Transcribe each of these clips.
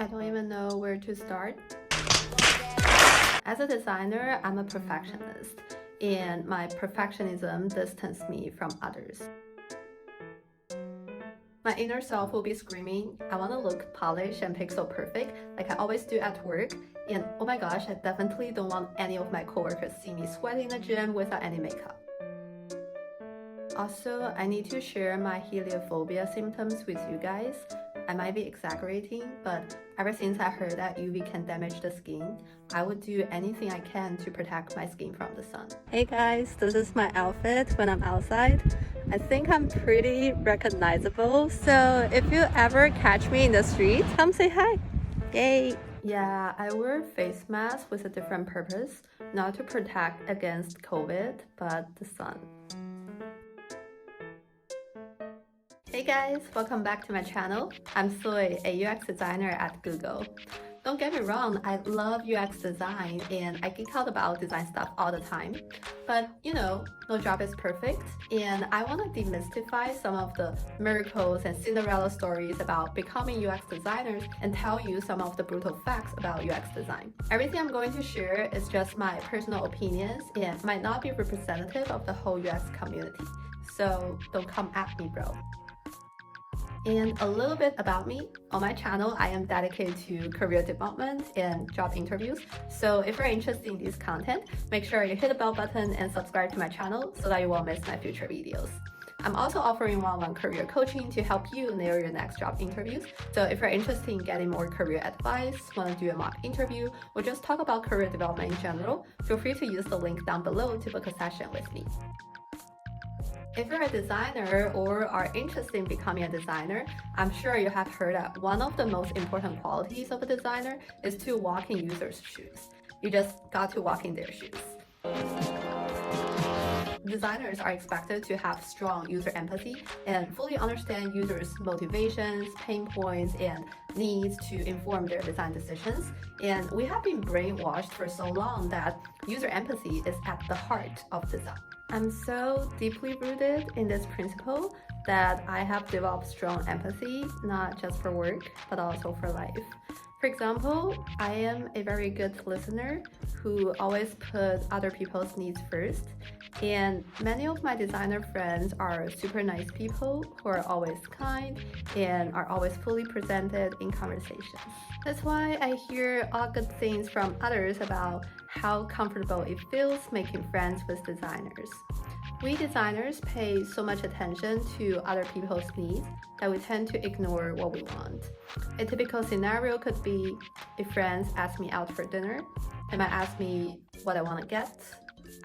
I don't even know where to start. As a designer, I'm a perfectionist, and my perfectionism distances me from others. My inner self will be screaming, I want to look polished and pixel perfect like I always do at work, and oh my gosh, I definitely don't want any of my coworkers see me sweating in the gym without any makeup. Also, I need to share my heliophobia symptoms with you guys. I might be exaggerating, but ever since I heard that UV can damage the skin, I would do anything I can to protect my skin from the sun. Hey guys, this is my outfit when I'm outside. I think I'm pretty recognizable, so if you ever catch me in the street, come say hi. Yay! Yeah, I wear face masks with a different purpose, not to protect against COVID, but the sun. Hey guys, welcome back to my channel. I'm Soy, a UX designer at Google. Don't get me wrong, I love UX design and I geek out about design stuff all the time. But you know, no job is perfect, and I want to demystify some of the miracles and Cinderella stories about becoming UX designers and tell you some of the brutal facts about UX design. Everything I'm going to share is just my personal opinions and might not be representative of the whole UX community. So don't come at me, bro. And a little bit about me. On my channel, I am dedicated to career development and job interviews. So if you're interested in this content, make sure you hit the bell button and subscribe to my channel so that you won't miss my future videos. I'm also offering one-on-one career coaching to help you nail your next job interviews. So if you're interested in getting more career advice, want to do a mock interview, or just talk about career development in general, feel free to use the link down below to book a session with me. If you're a designer or are interested in becoming a designer, I'm sure you have heard that one of the most important qualities of a designer is to walk in users' shoes. You just got to walk in their shoes. Designers are expected to have strong user empathy and fully understand users' motivations, pain points, and needs to inform their design decisions. And we have been brainwashed for so long that user empathy is at the heart of design. I'm so deeply rooted in this principle that I have developed strong empathy, not just for work, but also for life. For example, I am a very good listener who always puts other people's needs first, and many of my designer friends are super nice people who are always kind and are always fully presented in conversations. That's why I hear all good things from others about how comfortable it feels making friends with designers. We designers pay so much attention to other people's needs that we tend to ignore what we want. A typical scenario could be if friends ask me out for dinner, they might ask me what I want to get.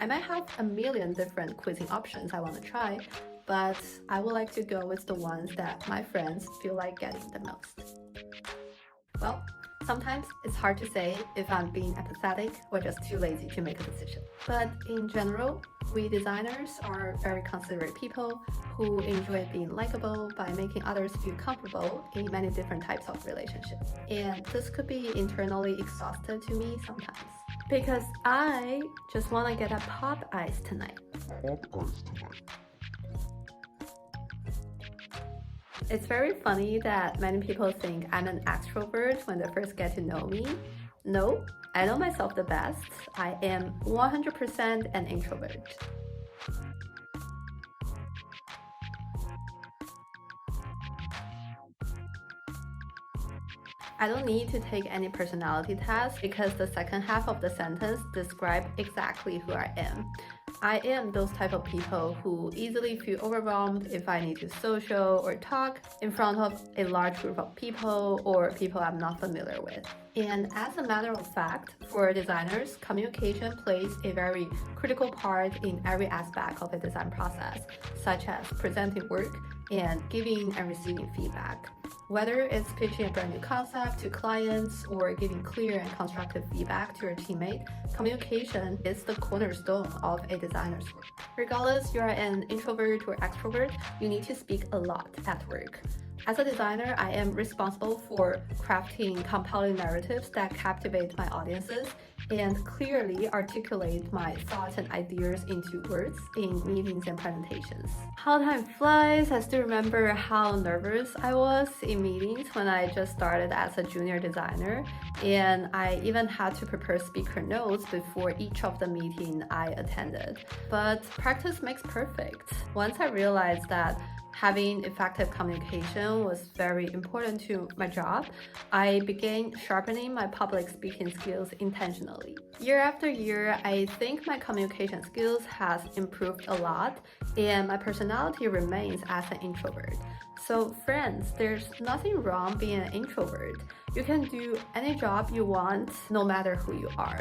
I might have a million different cuisine options I want to try, but I would like to go with the ones that my friends feel like getting the most. Well, sometimes it's hard to say if I'm being apathetic or just too lazy to make a decision. But in general, we designers are very considerate people who enjoy being likable by making others feel comfortable in many different types of relationships. And this could be internally exhausting to me sometimes, because I just want to get a pop ice tonight. It's very funny that many people think I'm an extrovert when they first get to know me. No, I know myself the best. I am 100% an introvert. I don't need to take any personality test because the second half of the sentence describes exactly who I am. I am those type of people who easily feel overwhelmed if I need to social or talk in front of a large group of people or people I'm not familiar with. And as a matter of fact, for designers, communication plays a very critical part in every aspect of a design process, such as presenting work and giving and receiving feedback. Whether it's pitching a brand new concept to clients or giving clear and constructive feedback to your teammate, communication is the cornerstone of a designer's work. Regardless you're an introvert or extrovert, you need to speak a lot at work. As a designer, I am responsible for crafting compelling narratives that captivate my audiences and clearly articulate my thoughts and ideas into words in meetings and presentations. How time flies, I still remember how nervous I was in meetings when I just started as a junior designer, and I even had to prepare speaker notes before each of the meeting I attended. But practice makes perfect. Once I realized that having effective communication was very important to my job, I began sharpening my public speaking skills intentionally. Year after year, I think my communication skills has improved a lot, and my personality remains as an introvert. So friends, there's nothing wrong being an introvert. You can do any job you want, no matter who you are.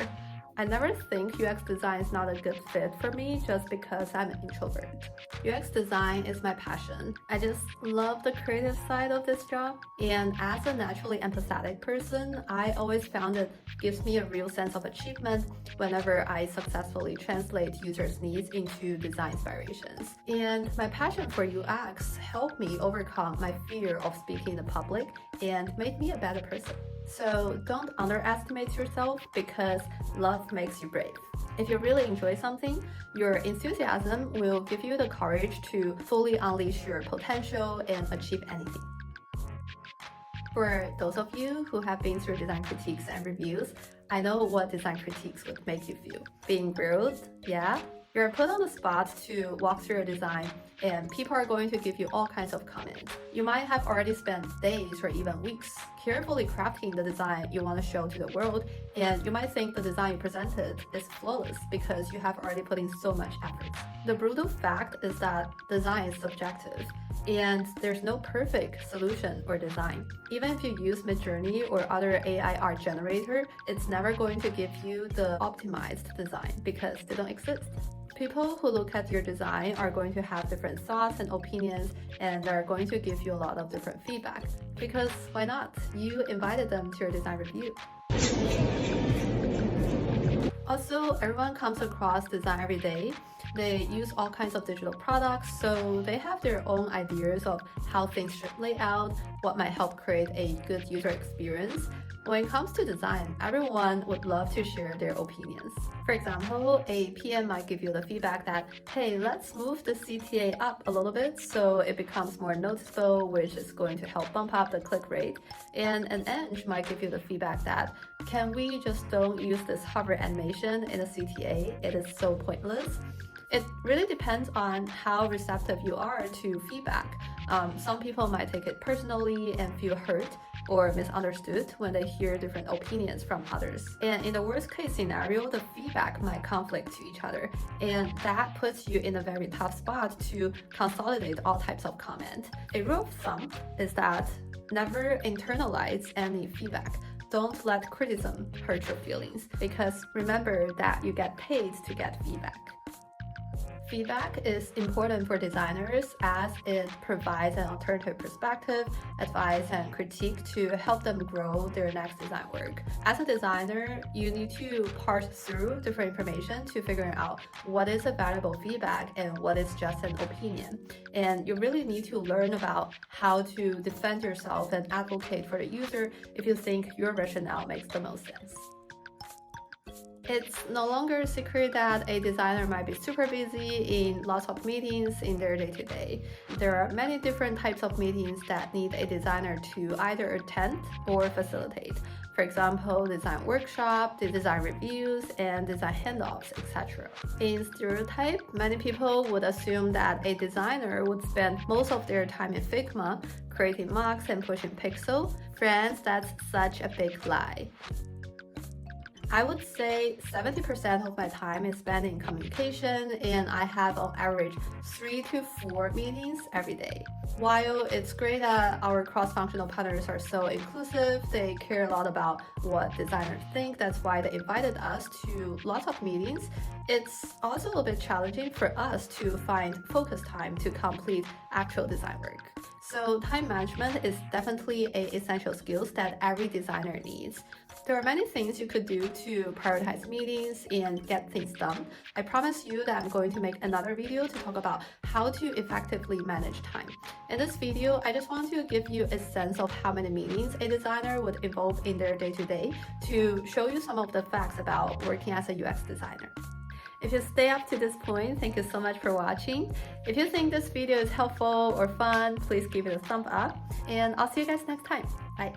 I never think UX design is not a good fit for me just because I'm an introvert. UX design is my passion. I just love the creative side of this job. And as a naturally empathetic person, I always found it gives me a real sense of achievement whenever I successfully translate users' needs into design inspirations. And my passion for UX helped me overcome my fear of speaking in public and made me a better person. So don't underestimate yourself because love makes you brave. If you really enjoy something, your enthusiasm will give you the courage to fully unleash your potential and achieve anything. For those of you who have been through design critiques and reviews, I know what design critiques would make you feel. Being grilled, yeah. You're put on the spot to walk through a design, and people are going to give you all kinds of comments. You might have already spent days or even weeks carefully crafting the design you want to show to the world, and you might think the design you presented is flawless because you have already put in so much effort. The brutal fact is that design is subjective, and there's no perfect solution or design. Even if you use Midjourney or other AI art generator, it's never going to give you the optimized design because they don't exist. People who look at your design are going to have different thoughts and opinions, and they're going to give you a lot of different feedback. Because why not? You invited them to your design review. Also, everyone comes across design every day. They use all kinds of digital products, so they have their own ideas of how things should lay out, what might help create a good user experience. When it comes to design, everyone would love to share their opinions. For example, a PM might give you the feedback that, hey, let's move the CTA up a little bit so it becomes more noticeable, which is going to help bump up the click rate. And an Eng might give you the feedback that, can we just don't use this hover animation in a CTA? It is so pointless. It really depends on how receptive you are to feedback. Some people might take it personally and feel hurt or misunderstood when they hear different opinions from others. And in the worst case scenario, the feedback might conflict to each other, and that puts you in a very tough spot to consolidate all types of comment. A rule of thumb is that never internalize any feedback. Don't let criticism hurt your feelings, because remember that you get paid to get feedback. Feedback is important for designers as it provides an alternative perspective, advice, and critique to help them grow their next design work. As a designer, you need to parse through different information to figure out what is a valuable feedback and what is just an opinion. And you really need to learn about how to defend yourself and advocate for the user if you think your rationale makes the most sense. It's no longer a secret that a designer might be super busy in lots of meetings in their day-to-day. There are many different types of meetings that need a designer to either attend or facilitate. For example, design workshop, the design reviews, and design handoffs, etc. In stereotype, many people would assume that a designer would spend most of their time in Figma, creating mocks and pushing pixel. Friends, that's such a big lie. I would say 70% of my time is spent in communication, and I have on average 3 to 4 meetings every day. While it's great that our cross-functional partners are so inclusive, they care a lot about what designers think, that's why they invited us to lots of meetings, it's also a little bit challenging for us to find focus time to complete actual design work. So time management is definitely an essential skill that every designer needs. There are many things you could do to prioritize meetings and get things done. I promise you that I'm going to make another video to talk about how to effectively manage time. In this video, I just want to give you a sense of how many meetings a designer would involve in their day-to-day to show you some of the facts about working as a UX designer. If you stay up to this point, thank you so much for watching. If you think this video is helpful or fun, please give it a thumb up, and I'll see you guys next time. Bye.